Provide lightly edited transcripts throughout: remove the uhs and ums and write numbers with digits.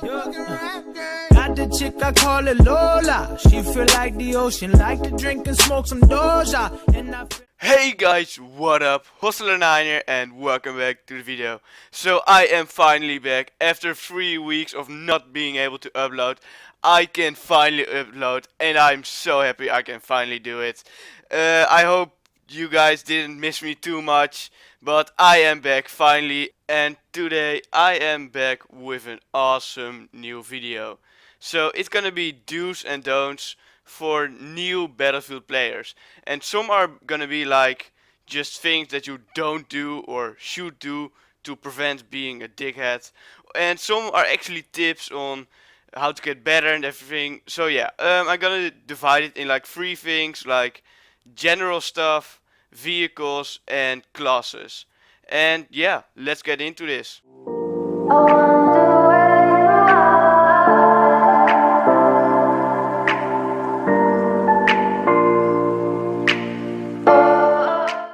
Got the chick, I call it Lola. She feel like the ocean, like to drink and smoke some Doja. Hey guys, what up? Hostler9 here and welcome back to the video. So I am finally back. After 3 weeks of not being able to upload, I can finally upload and I'm so happy I can finally do it. I hope you guys didn't miss me too much, but I am back finally, and today I am back with an awesome new video. So it's gonna be do's and don'ts for new Battlefield players, and some are gonna be like just things that you don't do or should do to prevent being a dickhead, and some are actually tips on how to get better and everything. So yeah, I'm gonna divide it in like 3 things, like general stuff, vehicles and classes. And yeah, let's get into this.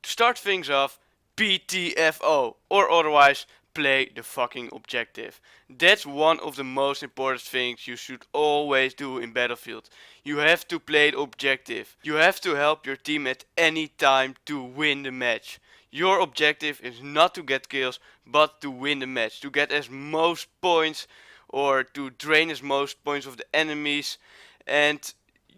To start things off, PTFO, or otherwise play the fucking objective. That's one of the most important things you should always do in Battlefield. You have to play the objective. You have to help your team at any time to win the match. Your objective is not to get kills, but to win the match, to get as most points or to drain as most points of the enemies, and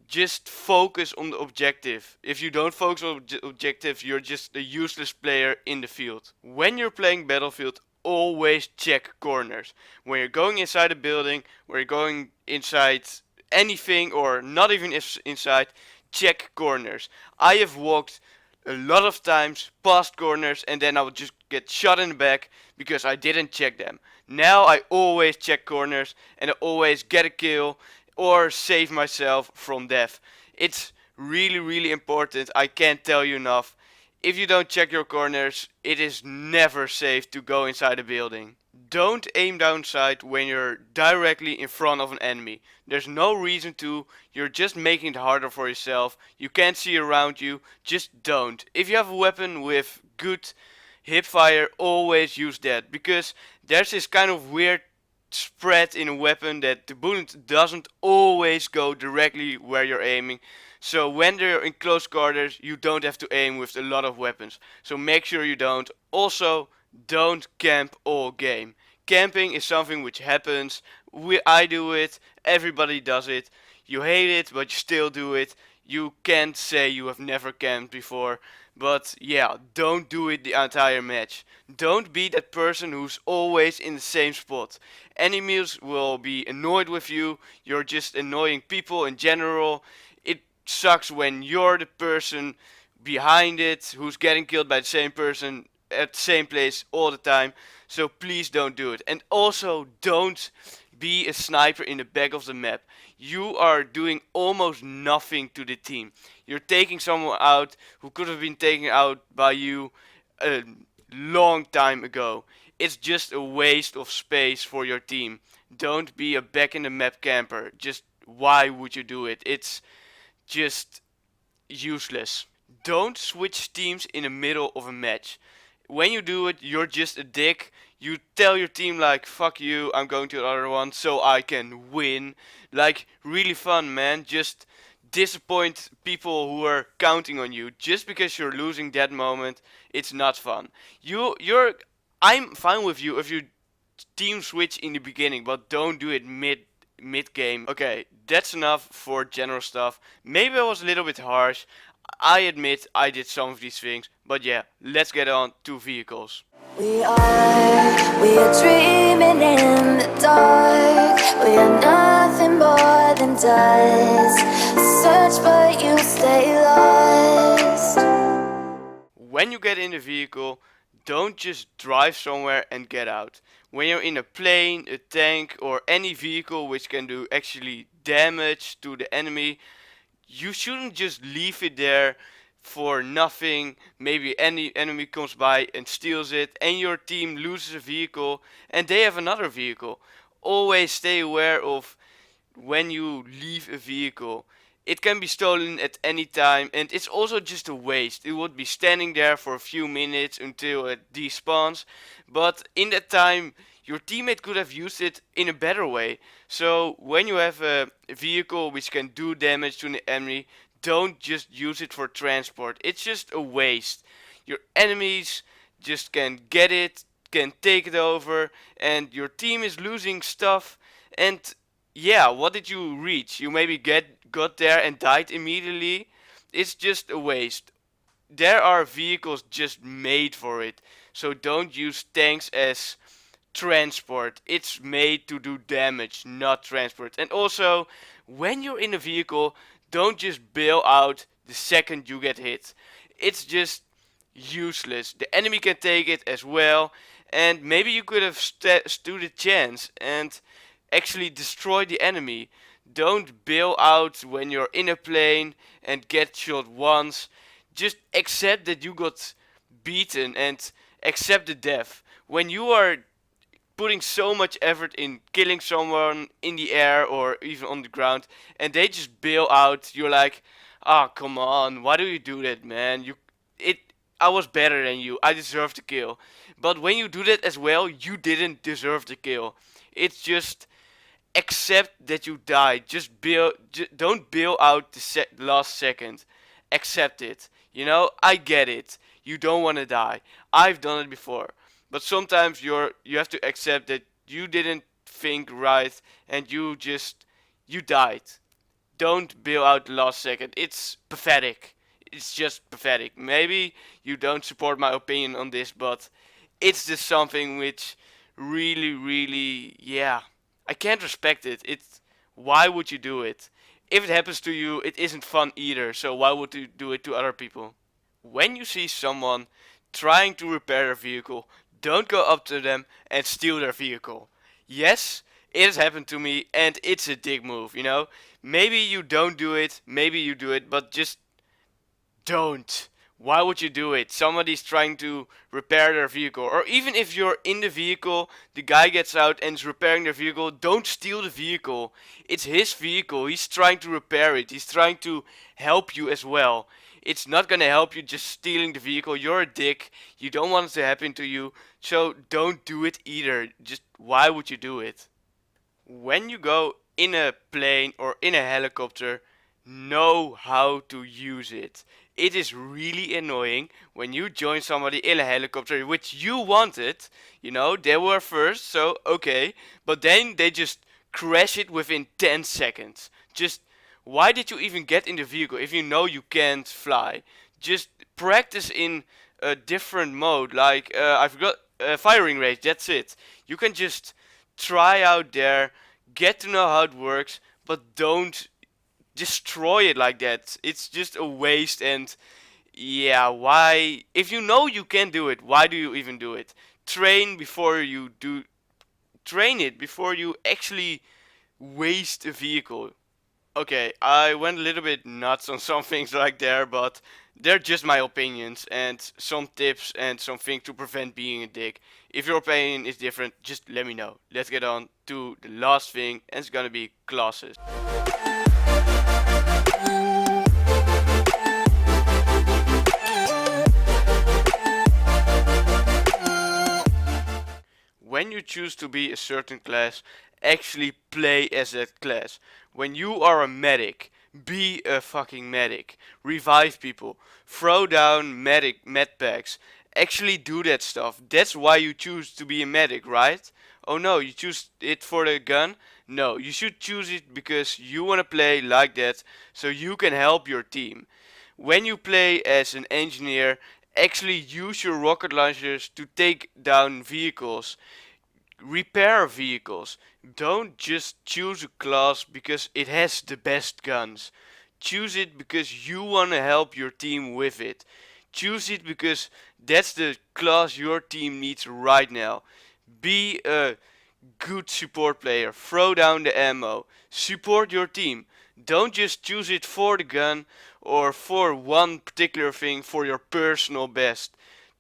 just focus on the objective. If you don't focus on the objective, you're just a useless player in the field. When you're playing Battlefield, always check corners. When you're going inside a building, when you're going inside anything or not even inside, check corners. I have walked a lot of times past corners and then I would just get shot in the back because I didn't check them. Now I always check corners and I always get a kill or save myself from death. It's really important. I can't tell you enough. If you don't check your corners, it is never safe to go inside a building. Don't aim down sight when you're directly in front of an enemy. There's no reason to. You're just making it harder for yourself. You can't see around you. Just don't. If you have a weapon with good hip fire, always use that, because there's this kind of weird spread in a weapon that the bullet doesn't always go directly where you're aiming. So when they're in close quarters, you don't have to aim with a lot of weapons. So make sure you don't. Also, don't camp all game. Camping is something which happens. I do it. Everybody does it. You hate it, but you still do it. You can't say you have never camped before. But yeah, don't do it the entire match. Don't be that person who's always in the same spot. Enemies will be annoyed with you. You're just annoying people in general. It sucks when you're the person behind it who's getting killed by the same person at the same place all the time. So please don't do it. And also, don't be a sniper in the back of the map. You are doing almost nothing to the team. You're taking someone out who could have been taken out by you a long time ago. It's just a waste of space for your team. Don't be a back in the map camper. Just why would you do it? It's just useless. Don't switch teams in the middle of a match. When you do it, you're just a dick. You tell your team like, fuck you, I'm going to the other one so I can win. Like, really fun, man. Just disappoint people who are counting on you. Just because you're losing that moment, it's not fun. I'm fine with you if you team switch in the beginning, but don't do it mid game. Okay, that's enough for general stuff. Maybe I was a little bit harsh. I admit I did some of these things, but yeah, let's get on to vehicles. We are dreaming in the dark. We are nothing more than dust. Search but you stay lost. When you get in the vehicle, don't just drive somewhere and get out. When you're in a plane, a tank or any vehicle which can do actually damage to the enemy, you shouldn't just leave it there for nothing. Maybe any enemy comes by and steals it and your team loses a vehicle and they have another vehicle. Always stay aware of when you leave a vehicle. It can be stolen at any time and it's also just a waste. It would be standing there for a few minutes until it despawns, but in that time your teammate could have used it in a better way. So when you have a vehicle which can do damage to an enemy, don't just use it for transport. It's just a waste. Your enemies just can get it, can take it over, and your team is losing stuff. And yeah, what did you reach? You maybe got there and died immediately. It's just a waste. There are vehicles just made for it. So don't use tanks as transport. It's made to do damage, not transport. And also, when you're in a vehicle, don't just bail out the second you get hit. It's just useless. The enemy can take it as well. And maybe you could have stood a chance and actually destroy the enemy. Don't bail out when you're in a plane and get shot once. Just accept that you got beaten and accept the death. When you are putting so much effort in killing someone in the air or even on the ground and they just bail out, you're like, ah, come on, why do you do that, man? I was better than you, I deserve the kill. But when you do that as well, you didn't deserve the kill. It's just accept that you died. Don't bail out the last second. Accept it. You know, I get it. You don't want to die. I've done it before. But sometimes you have to accept that you didn't think right and you died. Don't bail out the last second. It's pathetic. It's just pathetic. Maybe you don't support my opinion on this, but it's just something which really, yeah, I can't respect it. Why would you do it? If it happens to you, it isn't fun either, so why would you do it to other people? When you see someone trying to repair their vehicle, don't go up to them and steal their vehicle. Yes, it has happened to me and it's a dick move, you know? Maybe you don't do it, maybe you do it, but just don't. Why would you do it? Somebody's trying to repair their vehicle. Or even if you're in the vehicle, the guy gets out and is repairing their vehicle, don't steal the vehicle. It's his vehicle. He's trying to repair it. He's trying to help you as well. It's not gonna help you just stealing the vehicle. You're a dick. You don't want it to happen to you. So don't do it either. Just why would you do it? When you go in a plane or in a helicopter, know how to use it. It is really annoying when you join somebody in a helicopter which you wanted. You know, they were first, so okay. But then they just crash it within 10 seconds. Just, why did you even get in the vehicle if you know you can't fly? Just practice in a different mode. Like, I forgot, firing range, that's it. You can just try out there, get to know how it works, but don't destroy it like that. It's just a waste. And yeah, why, if you know you can do it, why do you even do it? Train it before you actually waste a vehicle. Okay, I went a little bit nuts on some things like there, but they're just my opinions and some tips and some things to prevent being a dick. If your opinion is different, just let me know. Let's get on to the last thing, and it's gonna be classes. When you choose to be a certain class, actually play as that class. When you are a medic, be a fucking medic. Revive people. Throw down med packs. Actually do that stuff. That's why you choose to be a medic, right? Oh no, you choose it for the gun? No, you should choose it because you want to play like that so you can help your team. When you play as an engineer, actually use your rocket launchers to take down vehicles. Repair vehicles. Don't just choose a class because it has the best guns. Choose it because you want to help your team with it. Choose it because that's the class your team needs right now. Be a good support player. Throw down the ammo. Support your team. Don't just choose it for the gun or for one particular thing for your personal best.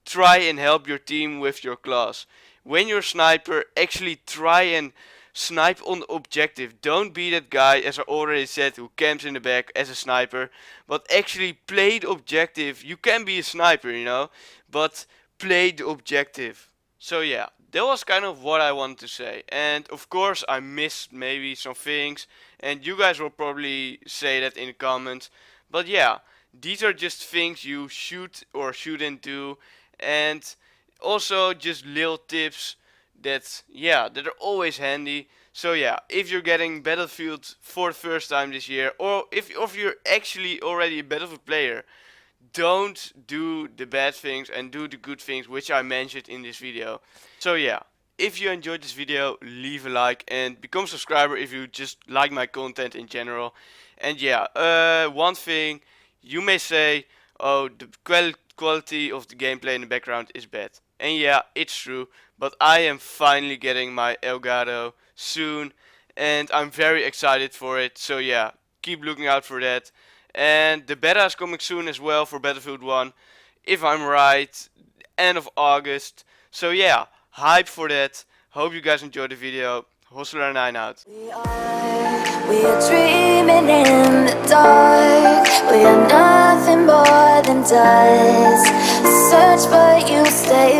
Try and help your team with your class. When you're a sniper, actually try and snipe on the objective. Don't be that guy, as I already said, who camps in the back as a sniper. But actually play the objective. You can be a sniper, you know. But play the objective. So yeah, that was kind of what I wanted to say. And of course I missed maybe some things, and you guys will probably say that in the comments. But yeah, these are just things you should or shouldn't do, and also just little tips that that are always handy. So yeah, if you're getting Battlefield for the first time this year, or if you're actually already a Battlefield player, don't do the bad things and do the good things which I mentioned in this video. So yeah, if you enjoyed this video, leave a like and become a subscriber if you just like my content in general. And yeah, one thing, you may say, oh, the quality of the gameplay in the background is bad. And yeah, it's true, but I am finally getting my Elgato soon, and I'm very excited for it. So yeah, keep looking out for that. And the beta is coming soon as well for Battlefield 1, if I'm right, end of August. So yeah, hype for that. Hope you guys enjoyed the video. Hostler9 out. We are dreaming in the dark. We are nothing more than dust. Search but you stay